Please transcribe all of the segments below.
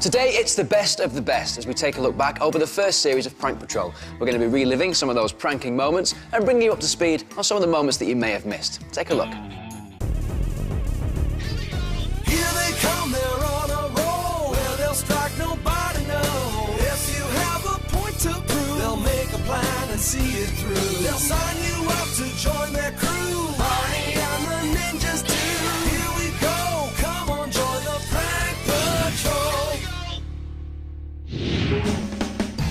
Today, it's the best of the best as we take a look back over the first series of Prank Patrol. We're going to be reliving some of those pranking moments and bringing you up to speed on some of the moments that you may have missed. Take a look. Here they come, they're on a roll, where they'll strike nobody knows. Yes, you have a point to prove, they'll make a plan and see it through. They'll sign you up to join their crew, Barney and the ninjas do. Here we go, come on, join the Prank Patrol.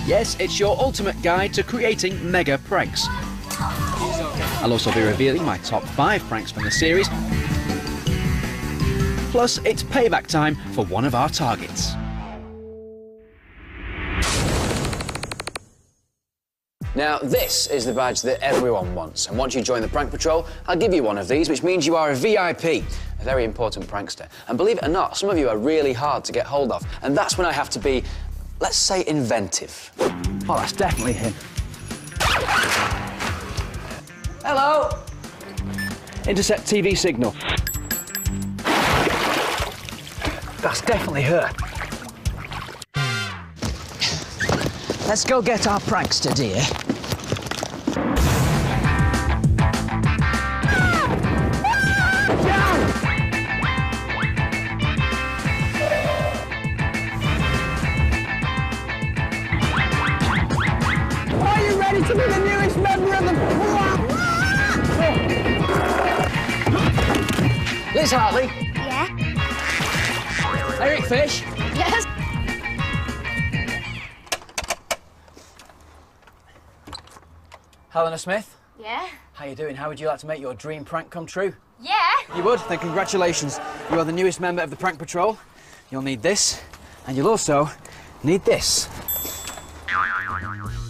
Yes, it's your ultimate guide to creating mega pranks. I'll also be revealing my top 5 pranks from the series. Plus, it's payback time for one of our targets. Now, this is the badge that everyone wants, and once you join the Prank Patrol, I'll give you one of these, which means you are a VIP, a very important prankster. And believe it or not, some of you are really hard to get hold of, and that's when I have to be, let's say, inventive. Oh, that's definitely him. Hello? Intercept TV signal. That's definitely her. Let's go get our prankster, dear. Are you ready to be the newest member of the... Liz Hartley? Yeah? Eric Fish? Yes? Helena Smith? Yeah? How you doing? How would you like to make your dream prank come true? Yeah? You would? Then congratulations. You are the newest member of the Prank Patrol. You'll need this, and you'll also need this.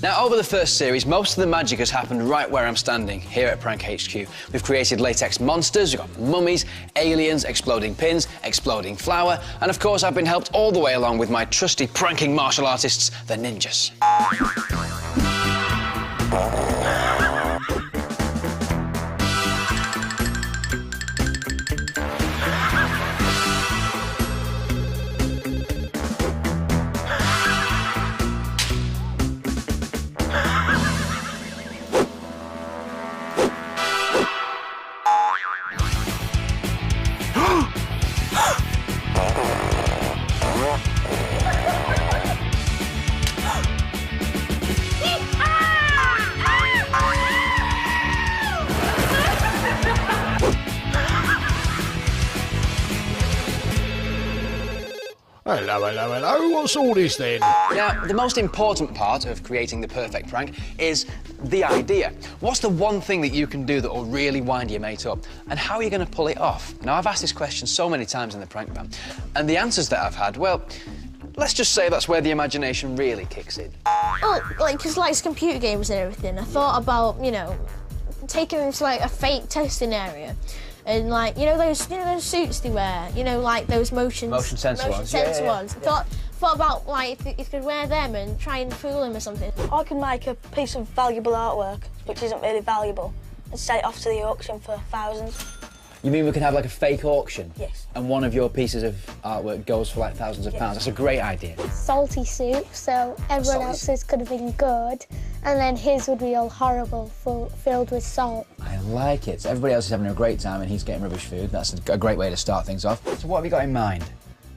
Now, over the first series, most of the magic has happened right where I'm standing, here at Prank HQ. We've created latex monsters, we've got mummies, aliens, exploding pins, exploding flour, and of course I've been helped all the way along with my trusty pranking martial artists, the ninjas. Hello, what's all this then? Now, the most important part of creating the perfect prank is the idea. What's the one thing that you can do that will really wind your mate up? And how are you going to pull it off? Now, I've asked this question so many times in the prank van, and the answers that I've had, well, let's just say that's where the imagination really kicks in. Oh, like, because, like, it's computer games and everything. I thought about, you know, taking them to, like, a fake testing area. And, like, you know those suits they wear? You know, like, those motion sensor ones. Ones. Thought about, like, if you could wear them and try and fool him or something. I can make a piece of valuable artwork, which isn't really valuable, and sell it off to the auction for thousands. You mean we can have, like, a fake auction? Yes. And one of your pieces of artwork goes for, like, thousands of pounds? That's a great idea. Salty soup, so everyone else's could have been good, and then his would be all horrible, filled with salt. I like it. So everybody else is having a great time and he's getting rubbish food. That's a great way to start things off. So what have you got in mind?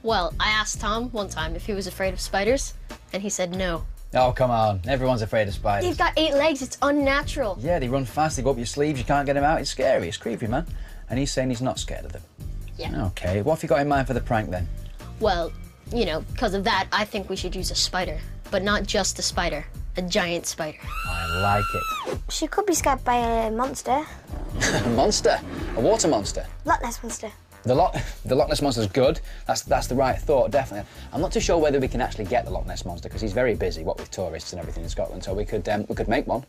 Well, I asked Tom one time if he was afraid of spiders, and he said no. Oh, come on. Everyone's afraid of spiders. They've got 8 legs. It's unnatural. Yeah, they run fast. They go up your sleeves. You can't get them out. It's scary. It's creepy, man. And he's saying he's not scared of them. Yeah. OK. What have you got in mind for the prank, then? Well, you know, because of that, I think we should use a spider. But not just a spider. A giant spider. I like it. She could be scared by a monster. A monster? A water monster? Loch Ness monster. The Loch Ness Monster's good. That's the right thought, definitely. I'm not too sure whether we can actually get the Loch Ness Monster because he's very busy, what with tourists and everything in Scotland. So we could make one.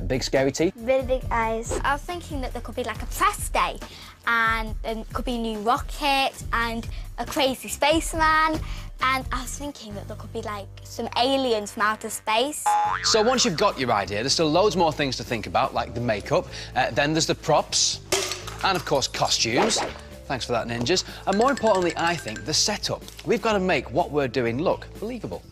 Big scary teeth. Really big eyes. I was thinking that there could be like a press day, and could be a new rocket and a crazy spaceman. And I was thinking that there could be, like, some aliens from outer space. So once you've got your idea, there's still loads more things to think about, like the makeup. Then there's the props, and, of course, costumes. Thanks for that, ninjas. And more importantly, I think, the setup. We've got to make what we're doing look believable.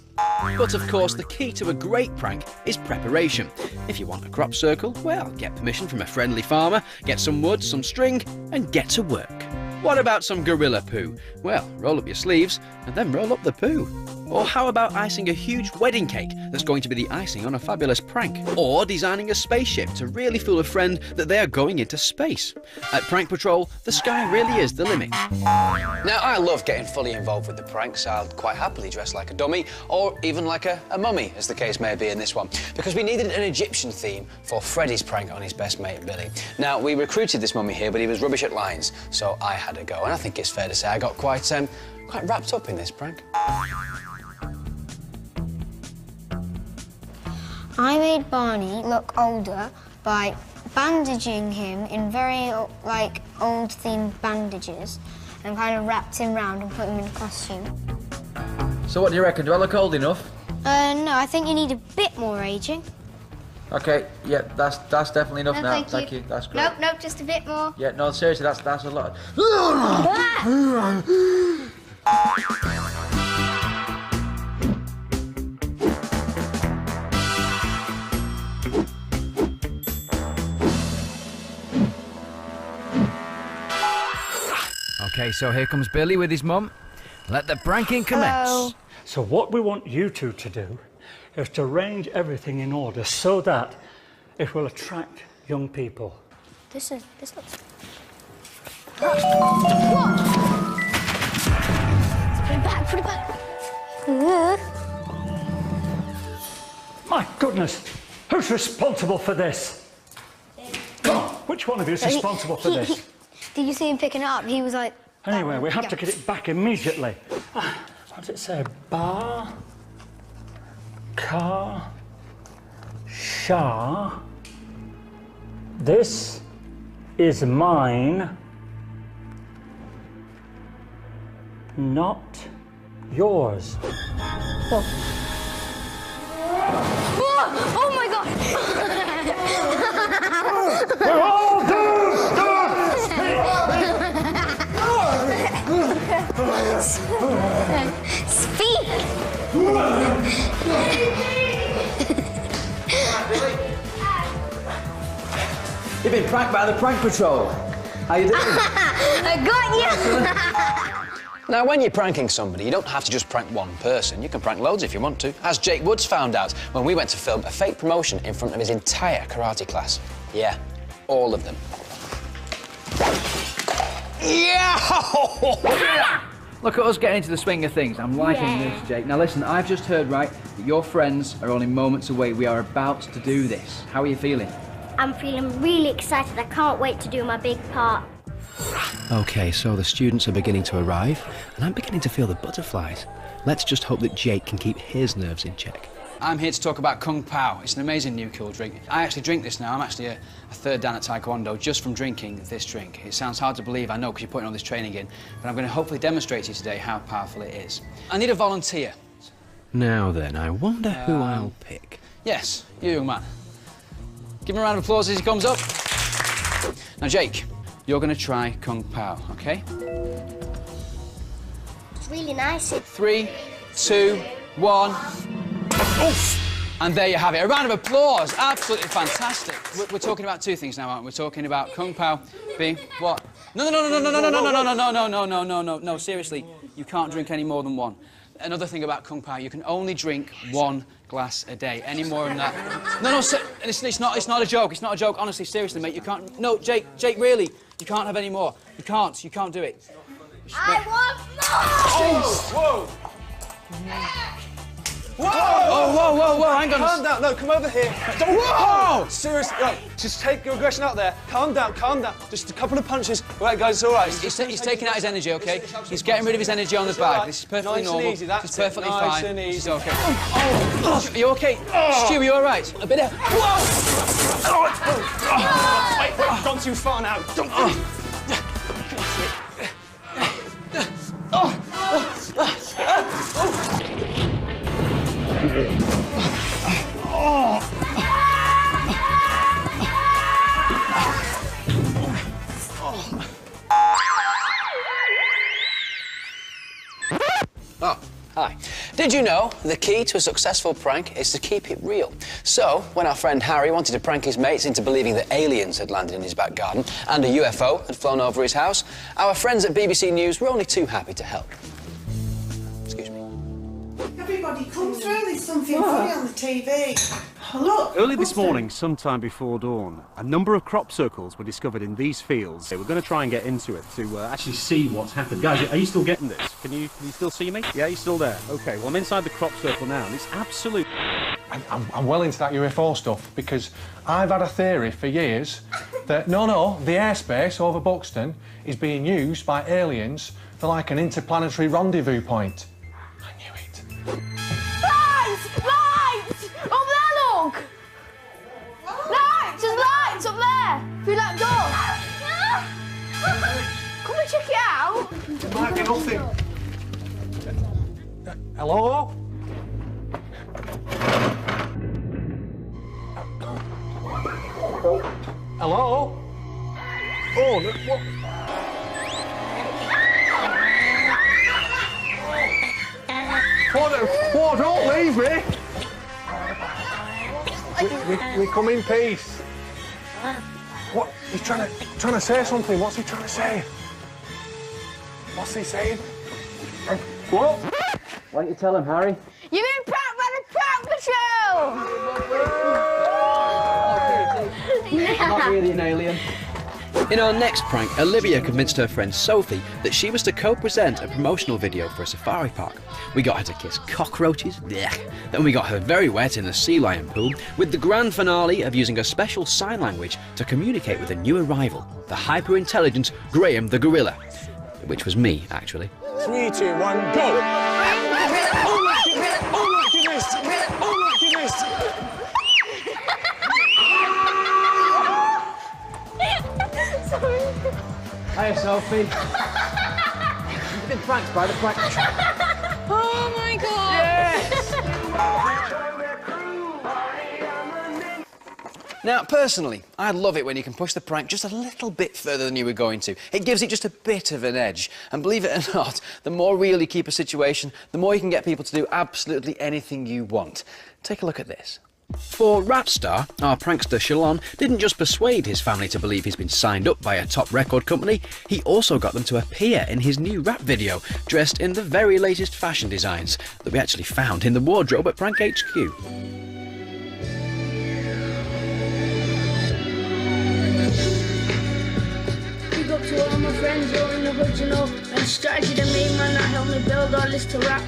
But of course, the key to a great prank is preparation. If you want a crop circle, well, get permission from a friendly farmer, get some wood, some string, and get to work. What about some gorilla poo? Well, roll up your sleeves and then roll up the poo. Or how about icing a huge wedding cake that's going to be the icing on a fabulous prank? Or designing a spaceship to really fool a friend that they are going into space? At Prank Patrol, the sky really is the limit. Now, I love getting fully involved with the pranks. I'll quite happily dress like a dummy, or even like a mummy, as the case may be in this one, because we needed an Egyptian theme for Freddie's prank on his best mate, Billy. Now, we recruited this mummy here, but he was rubbish at lines, so I had a go, and I think it's fair to say I got quite wrapped up in this prank. I made Barney look older by bandaging him in very, old-themed bandages and kind of wrapped him round and put him in a costume. So what do you reckon? Do I look old enough? No, I think you need a bit more ageing. OK, yeah, that's definitely enough No, now. thank you. That's great. Nope, just a bit more. Yeah, no, seriously, that's a lot. OK, so here comes Billy with his mum. Let the pranking commence. Hello. So what we want you two to do is to arrange everything in order so that it will attract young people. This looks... Put it back. My goodness, who's responsible for this? Come on, which one of you is responsible for this? Did you see him picking it up? He was like... Anyway, we have to get it back immediately. What does it say? Bar, car, shah. This is mine, not yours. Whoa. Oh my God! We're all doomed! Speak! You've been pranked by the Prank Patrol. How you doing? I got you! Now, when you're pranking somebody, you don't have to just prank one person. You can prank loads if you want to, as Jake Woods found out when we went to film a fake promotion in front of his entire karate class. Yeah, all of them. Yeah! Look at us getting into the swing of things. I'm liking this, Jake. Now listen, I've just heard, right, that your friends are only moments away. We are about to do this. How are you feeling? I'm feeling really excited. I can't wait to do my big part. OK, so the students are beginning to arrive, and I'm beginning to feel the butterflies. Let's just hope that Jake can keep his nerves in check. I'm here to talk about Kung Pao. It's an amazing new cool drink. I actually drink this now. I'm actually a third dan at Taekwondo just from drinking this drink. It sounds hard to believe, I know, because you're putting all this training in, but I'm going to hopefully demonstrate to you today how powerful it is. I need a volunteer. Now then, I wonder who I'll pick. Yes, you, young man. Give him a round of applause as he comes up. Now, Jake, you're going to try Kung Pao, OK? It's really nice. 3, 2, 1. Oof. And there you have it. A round of applause. Absolutely fantastic. We're talking about two things now, aren't we? We're talking about Kung Pao being what? No, seriously. You can't drink any more than one. Another thing about Kung Pao, you can only drink 1 glass a day. Any more than that. No, it's not a joke. It's not a joke. Honestly, seriously, mate, you can't. No, Jake, really, you can't have any more. You can't do it. I want more! Oh, whoa! Whoa! Oh, hang on. Calm down. No, come over here. Whoa! Seriously, just take your aggression out there. Calm down. Just a couple of punches. All right, guys, it's all right. He's taking out his energy, OK? He's getting rid of his energy on the bag. Right. This is perfectly nice normal. And easy, that's this is perfectly nice fine. And easy. This is OK. Are you OK? Stu, are you all right? A bit of... Whoa! Wait, you've gone too far now. Oh, hi. Did you know the key to a successful prank is to keep it real? So, when our friend Harry wanted to prank his mates into believing that aliens had landed in his back garden and a UFO had flown over his house, our friends at BBC News were only too happy to help. Excuse me. Everybody come through, there's something funny on the TV. Look! Early this morning, sometime before dawn, a number of crop circles were discovered in these fields. We're going to try and get into it to actually see what's happened. Guys, are you still getting this? Can you still see me? Yeah, you're still there? OK, well, I'm inside the crop circle now, and it's absolute... I'm well into that UFO stuff, because I've had a theory for years that, the airspace over Buxton is being used by aliens for, like, an interplanetary rendezvous point. I knew it. Lights! Lights! Up there, look! Lights! There's lights up there! Through that door! Come and check it out! There might be nothing. Hello? Hello? Oh, no, what? What, don't leave me! We come in peace. What? He's trying to say something. What's he trying to say? What's he saying? What? Why don't you tell him, Harry? You've been pranked by the Prank Patrol! Not really an alien. In our next prank, Olivia convinced her friend Sophie that she was to co-present a promotional video for a safari park. We got her to kiss cockroaches, blech. Then we got her very wet in the sea lion pool, with the grand finale of using a special sign language to communicate with a new arrival, the hyper-intelligent Graham the gorilla. Which was me, actually. 3, 2, 1, go! Oh my goodness! Oh my goodness! Hiya, Sophie. You've been pranked by the prank patrol. Oh my god! Yes! Now, personally, I love it when you can push the prank just a little bit further than you were going to. It gives it just a bit of an edge. And believe it or not, the more real you keep a situation, the more you can get people to do absolutely anything you want. Take a look at this. For rap star, our prankster Shalon didn't just persuade his family to believe he's been signed up by a top record company, he also got them to appear in his new rap video, dressed in the very latest fashion designs that we actually found in the wardrobe at Prank HQ. Big up to all my friends, all in the hood, you know, and strategy the main man that helped me build all this to rap.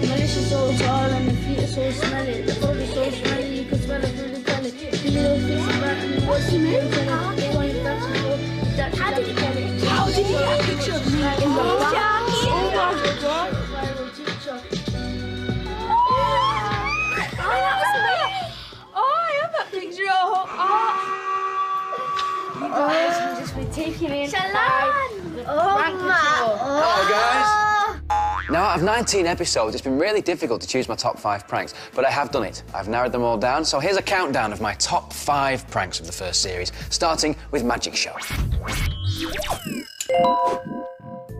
My lips are so tall and the feet are so smelly. The food is so smelly, you can smell it through the belly. The little face is back and the voice is really telling. They want you back to go. How did he get a picture of me in the back? Oh my god! I have that picture. You guys have just been taking in Shalon! Hello, guys. Now, out of 19 episodes, it's been really difficult to choose my top 5 pranks, but I have done it. I've narrowed them all down, so here's a countdown of my top 5 pranks of the first series, starting with Magic Show.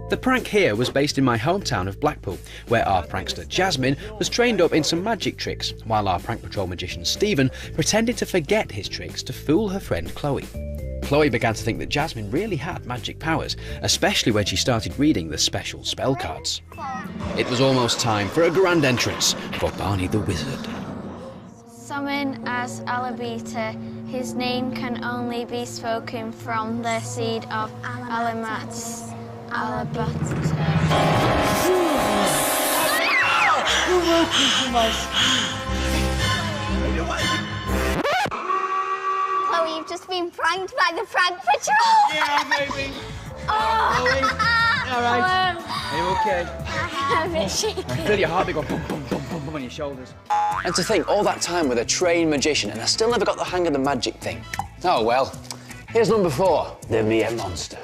The prank here was based in my hometown of Blackpool, where our prankster Jazmin was trained up in some magic tricks, while our prank patrol magician Stephen pretended to forget his tricks to fool her friend Chloe. Chloe began to think that Jazmin really had magic powers, especially when she started reading the special spell cards. It was almost time for a grand entrance for Barney the Wizard. Summon as Alabita. His name can only be spoken from the seed of Alamat. Chloe, you've just been pranked by the Prank Patrol! Yeah, maybe. Oh! All right. Are you okay? I'm a bit shaky. I feel your heart go boom, boom, boom, boom, boom on your shoulders. And to think, all that time with a trained magician, and I still never got the hang of the magic thing. Oh, well. Here's number 4, the Mia Monster.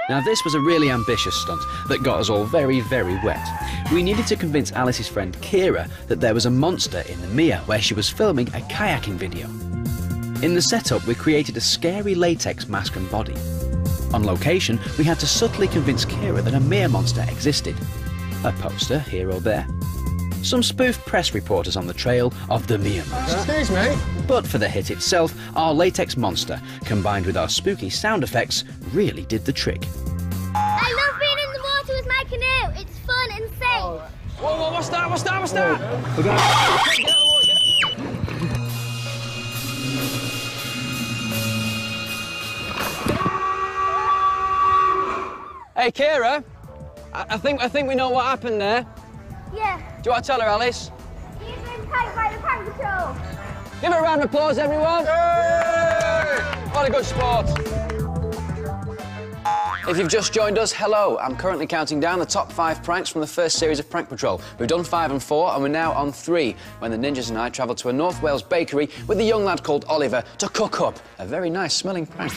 Now this was a really ambitious stunt that got us all very, very wet. We needed to convince Alice's friend Keira that there was a monster in the Mia where she was filming a kayaking video. In the setup, we created a scary latex mask and body. On location, we had to subtly convince Keira that a mere monster existed. A poster here or there. Some spoof press reporters on the trail of the mere monster. Excuse me? But for the hit itself, our latex monster, combined with our spooky sound effects, really did the trick. I love being in the water with my canoe. It's fun and safe. Whoa, what's that? What's that? What's that? Hey, Keira, I think we know what happened there. Yeah. Do you want to tell her, Alice? You've been pranked by the prank patrol. Give her a round of applause, everyone. Yay! What a good sport. If you've just joined us, hello. I'm currently counting down the top 5 pranks from the first series of Prank Patrol. We've done 5 and 4, and we're now on 3, when the ninjas and I travelled to a North Wales bakery with a young lad called Oliver to cook up a very nice-smelling prank.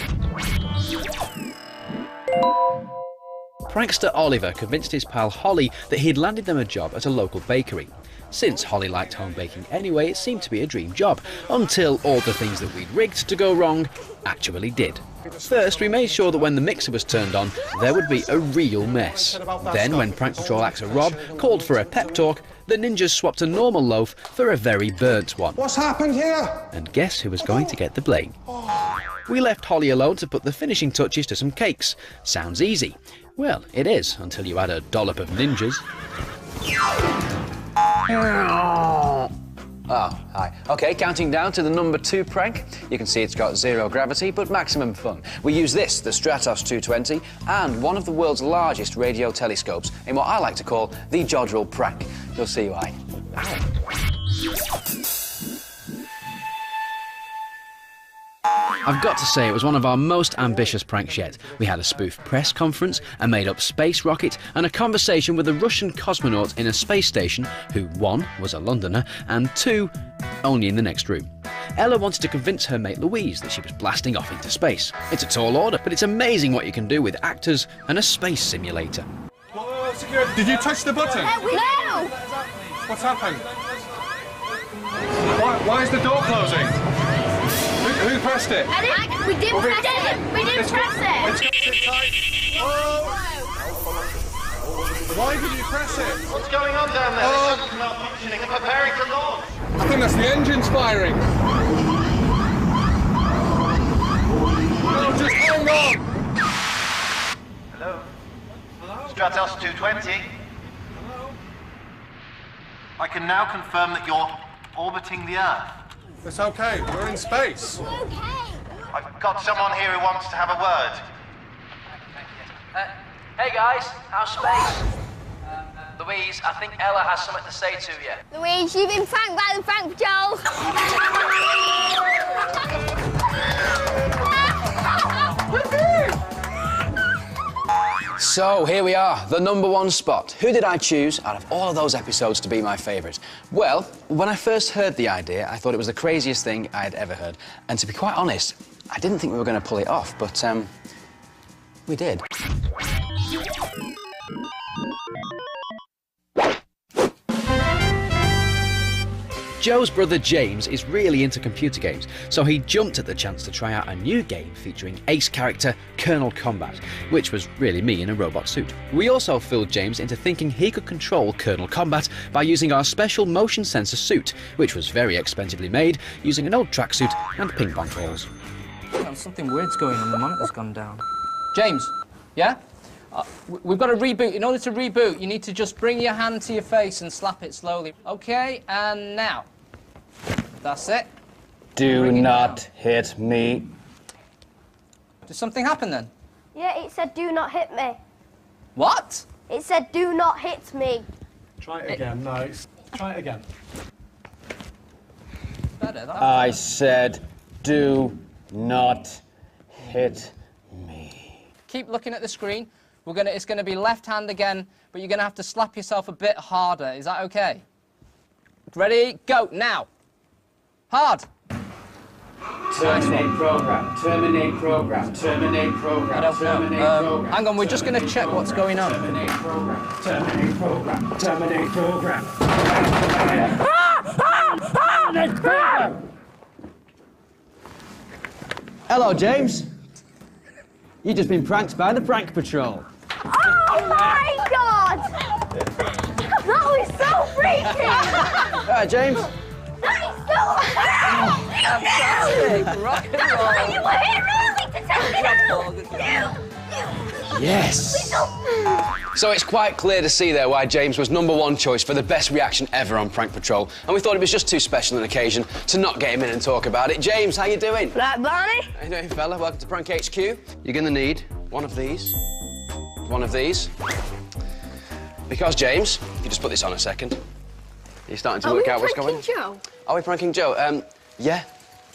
Prankster Oliver convinced his pal Holly that he'd landed them a job at a local bakery. Since Holly liked home baking anyway, it seemed to be a dream job, until all the things that we'd rigged to go wrong actually did. First, we made sure that when the mixer was turned on, there would be a real mess. Then, when Prank Patrol actor Rob called for a pep talk, the ninjas swapped a normal loaf for a very burnt one. What's happened here? And guess who was going to get the blame? We left Holly alone to put the finishing touches to some cakes. Sounds easy. Well, it is, until you add a dollop of ninjas. Oh, hi. OK, counting down to the number 2 prank. You can see it's got 0 gravity, but maximum fun. We use this, the Stratos 220, and one of the world's largest radio telescopes in what I like to call the Jodrell prank. You'll see why. I've got to say, it was one of our most ambitious pranks yet. We had a spoof press conference, a made-up space rocket, and a conversation with a Russian cosmonaut in a space station who, 1, was a Londoner, and 2, only in the next room. Ella wanted to convince her mate Louise that she was blasting off into space. It's a tall order, but it's amazing what you can do with actors and a space simulator. Did you touch the button? No! What's happened? Why is the door closing? Who pressed it? We didn't press it. We didn't press it. Why did you press it? What's going on down there? The shuttle's malfunctioning and preparing to launch. I think that's the engines firing. No, just hang on. Hello? Stratos 220. Hello? I can now confirm that you're orbiting the Earth. It's okay, we're in space. I've got someone here who wants to have a word. Hey guys, how's space? Louise, I think Ella has something to say to you. Louise, you've been pranked by the Prank Patrol. So, here we are, the number 1 spot. Who did I choose out of all of those episodes to be my favourite? Well, when I first heard the idea, I thought it was the craziest thing I had ever heard. And to be quite honest, I didn't think we were going to pull it off, but, we did. Joe's brother James is really into computer games, so he jumped at the chance to try out a new game featuring ace character Colonel Combat, which was really me in a robot suit. We also fooled James into thinking he could control Colonel Combat by using our special motion sensor suit, which was very expensively made, using an old tracksuit and ping pong balls. Something weird's going on, the monitor's gone down. James, yeah? We've got to reboot. In order to reboot, you need to just bring your hand to your face and slap it slowly. OK, and now. That's it. Do not hit me. Did something happen then? Yeah, it said do not hit me. What? It said do not hit me. Try it again, no, try it again. Better, that I said do not hit me. Keep looking at the screen. It's gonna be left hand again, but you're gonna have to slap yourself a bit harder. Is that okay? Ready? Go now. Hard. Terminate program. Terminate program. Terminate program. I don't terminate know. program. Hang on, we're just gonna check what's going on. Terminate program. Terminate program. Terminate program. Hello, James. You've just been pranked by the Prank Patrol. Oh my God! That was so freaky! All right, James. That is so Fantastic! Rock and roll. You were here early to tell me that! Yes! So it's quite clear to see there why James was #1 choice for the best reaction ever on Prank Patrol, and we thought it was just too special an occasion to not get him in and talk about it. James, how you doing? Right, Barney? How you doing, fella? Welcome to Prank HQ. You're gonna need one of these, one of these. Because, James, if you just put this on a second, you're starting to work out what's going on. Are we pranking Joe? Are we pranking Joe? Yeah.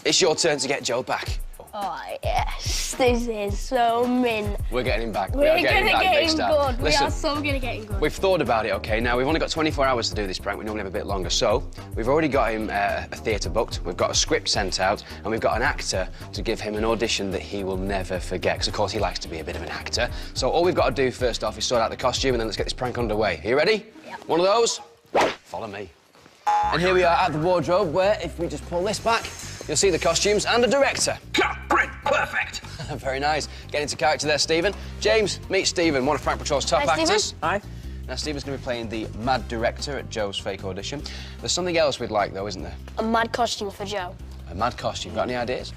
It's your turn to get Joe back. Oh, yes. This is so mint. We're getting him back. We're getting him back, get big him star. good. Listen, We are so gonna get him good. we've thought about it, OK? Now, we've only got 24 hours to do this prank. We normally have a bit longer. So, we've already got him a theatre booked. We've got a script sent out. And we've got an actor to give him an audition that he will never forget. Because, of course, he likes to be a bit of an actor. So, all we've got to do first off is sort out the costume and then let's get this prank underway. Are you ready? Yep. One of those? Follow me. And here we are at the wardrobe where, if we just pull this back, you'll see the costumes and the director. Perfect. Very nice. Get into character there, Stephen. James, meet Stephen, one of Prank Patrol's top actors. Hi. Now, Stephen's going to be playing the mad director at Joe's fake audition. There's something else we'd like, though, isn't there? A mad costume for Joe. A mad costume. Got any ideas?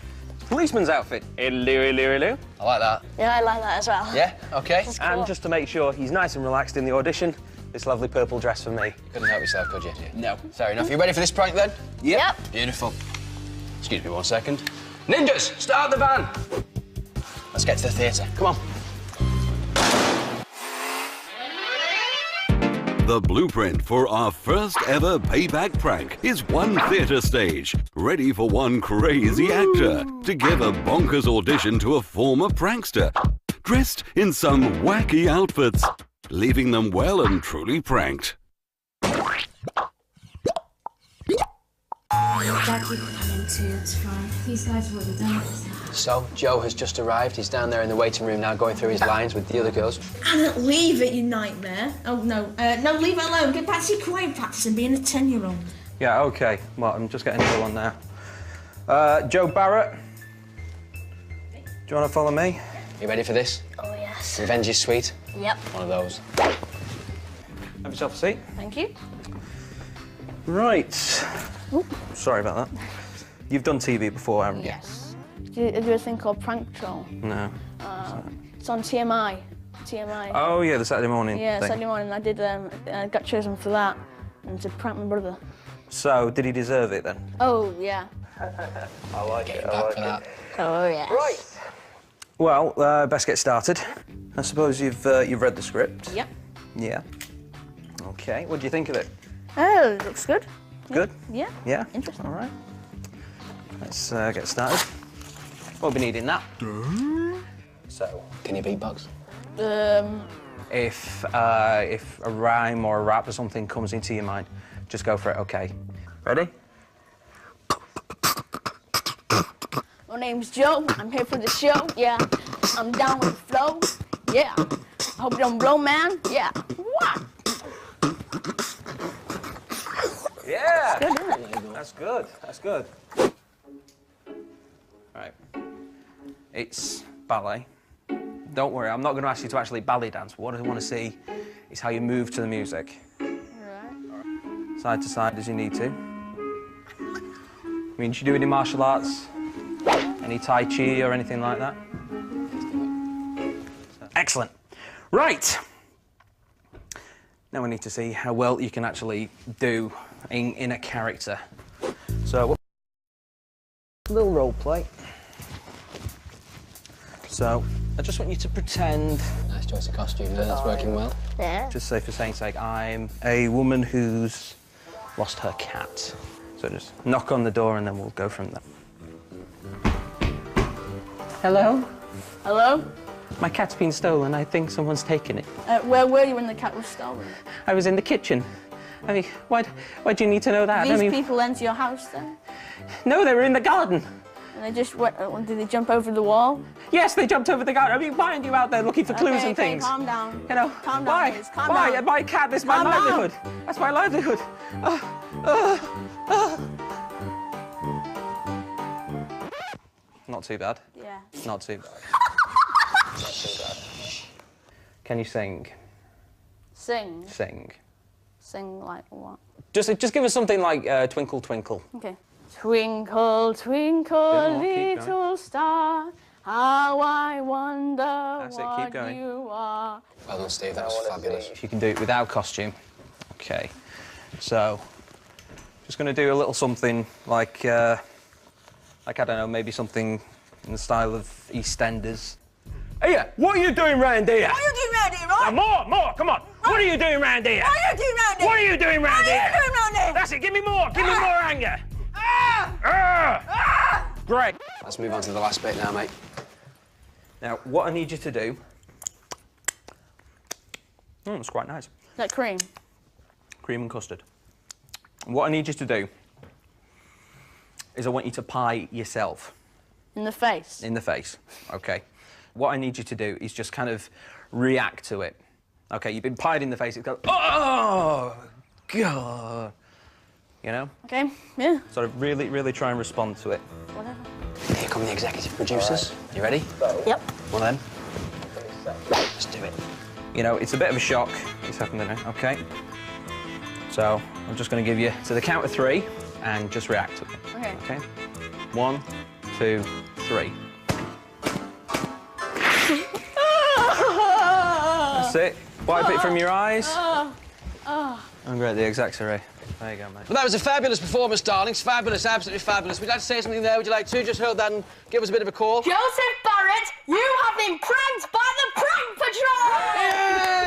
Policeman's outfit. Loo. I like that. Yeah, I like that as well. Yeah? OK. Cool. And just to make sure he's nice and relaxed in the audition, this lovely purple dress for me. You couldn't help yourself, could you? No. Fair enough. You ready for this prank, then? Yep. Beautiful. Excuse me 1 second. Ninjas, start the van. Let's get to the theatre. Come on. The blueprint for our first ever Payback prank is one theatre stage, ready for one crazy actor to give a bonkers audition to a former prankster, dressed in some wacky outfits, leaving them well and truly pranked. It's fine. These guys have already done it. So, Joe has just arrived. He's down there in the waiting room now going through his lines with the other girls. Leave it, you nightmare. Oh, no. No, leave it alone. Get back to your choir practice and being a 10-year-old. Yeah, OK. Well, I'm just getting Joe on now. Joe Barrett. Do you want to follow me? You ready for this? Oh, yes. Revenge is sweet? Yep. One of those. Have yourself a seat. Thank you. Right. Ooh. Sorry about that. You've done TV before, haven't you? Yes. Do you do a thing called Prank Patrol? No. It's on TMI. TMI. Oh, yeah, the Saturday morning Yeah, thing. Saturday morning. I did. I got chosen for that, and to prank my brother. So, did he deserve it then? Oh yeah. I like it. I like it. Oh yes. Right. Well, best get started. I suppose you've read the script. Yep. Yeah. Okay. What do you think of it? Oh, it looks good. Good. Yeah. Yeah. Interesting. All right. Let's get started. We'll be needing that. So, can you beatbox? If a rhyme or a rap or something comes into your mind, just go for it. Okay. Ready? My name's Joe. I'm here for the show. Yeah. I'm down with the flow. Yeah. I hope you don't blow, man. Yeah. What? Yeah. That's good, isn't it? That's good. That's good. Right. It's ballet. Don't worry, I'm not going to ask you to actually ballet dance. What I want to see is how you move to the music. Right. Side to side as you need to. I mean, do you do any martial arts? Any Tai Chi or anything like that? Excellent. Right. Now we need to see how well you can actually do in a character. So, a little role play. So, I just want you to pretend... Nice choice of costume there, that's working well. Yeah. Just say for saying sake, I'm a woman who's lost her cat. So just knock on the door and then we'll go from there. Hello? Hello? My cat's been stolen. I think someone's taken it. Where were you when the cat was stolen? I was in the kitchen. I mean, why do you need to know that? These I mean, people enter your house then? No, they were in the garden. And they just went, did they jump over the wall? Yes, they jumped over the garden. I mean, why aren't you out there looking for clues and things? Calm down. You know, Calm down, why? Liz. Calm Why? down. My cat, this is my livelihood. That's my livelihood. Not too bad. Yeah. Not too bad. Can you sing? Sing. Sing. Sing like what? Just give us something like Twinkle Twinkle. Okay. Twinkle, twinkle, little star, how I wonder what you are. Well done, Steve. That was fabulous. If you can do it without costume. Okay. So, just going to do a little something like I don't know, maybe something in the style of EastEnders. Hey, what are you doing round here? What are you doing round here, right? Now, more, come on. What are you doing round here? What are you doing round here? What are you doing round here? What are you doing round here? That's it, give me more anger. Great. Let's move on to the last bit now, mate. Now, what I need you to do... it's quite nice. Is that cream? Cream and custard. And what I need you to do is I want you to pie yourself. In the face? In the face, OK. What I need you to do is just kind of react to it. OK, you've been pied in the face, it goes, oh, God. You know? OK, yeah. Sort of really, really try and respond to it. Whatever. Here come the executive producers. You ready? Yep. One of them. Let's do it. You know, it's a bit of a shock. It's happening, OK? So, I'm just going to give you to the count of 3 and just react to it. OK. OK? 1, 2, 3. That's it. Wipe it from your eyes. I'm great, the execs are ready. There you go, mate. Well, that was a fabulous performance, darlings. Fabulous, absolutely fabulous. Would you like to say something there? Would you like to? Just hold that and give us a bit of a call. Joseph Barrett, you have been pranked by the Prank Patrol!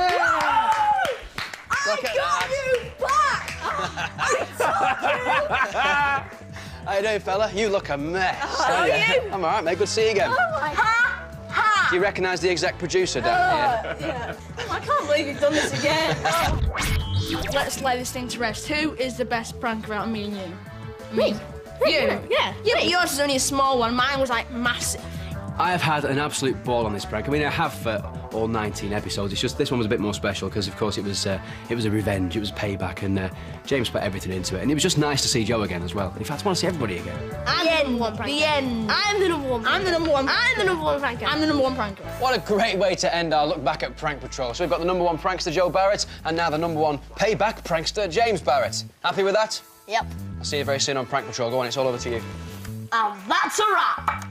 Yeah! I got you back! How you doing, fella? You look a mess. How are you? I'm all right, mate. Good to see you again. Do you recognise the exec producer down here? Yeah. I can't believe you've done this again. Let's lay this thing to rest. Who is the best pranker out of me and you? Me? You? Yeah. Yeah, but yours is only a small one. Mine was, like, massive. I have had an absolute ball on this prank. I mean, I have for all 19 episodes. It's just this one was a bit more special because, of course, it was a revenge. It was payback, and James put everything into it. And it was just nice to see Joe again as well. In fact, I want to see everybody again. I'm the number one pranker. The end. I'm the number one. I'm the number one. I'm the number one pranker. I'm the number one pranker. What a great way to end our look back at Prank Patrol. So we've got the number 1 prankster, Joe Barrett, and now the number 1 payback prankster, James Barrett. Happy with that? Yep. I'll see you very soon on Prank Patrol. Go on, it's all over to you. And that's a wrap.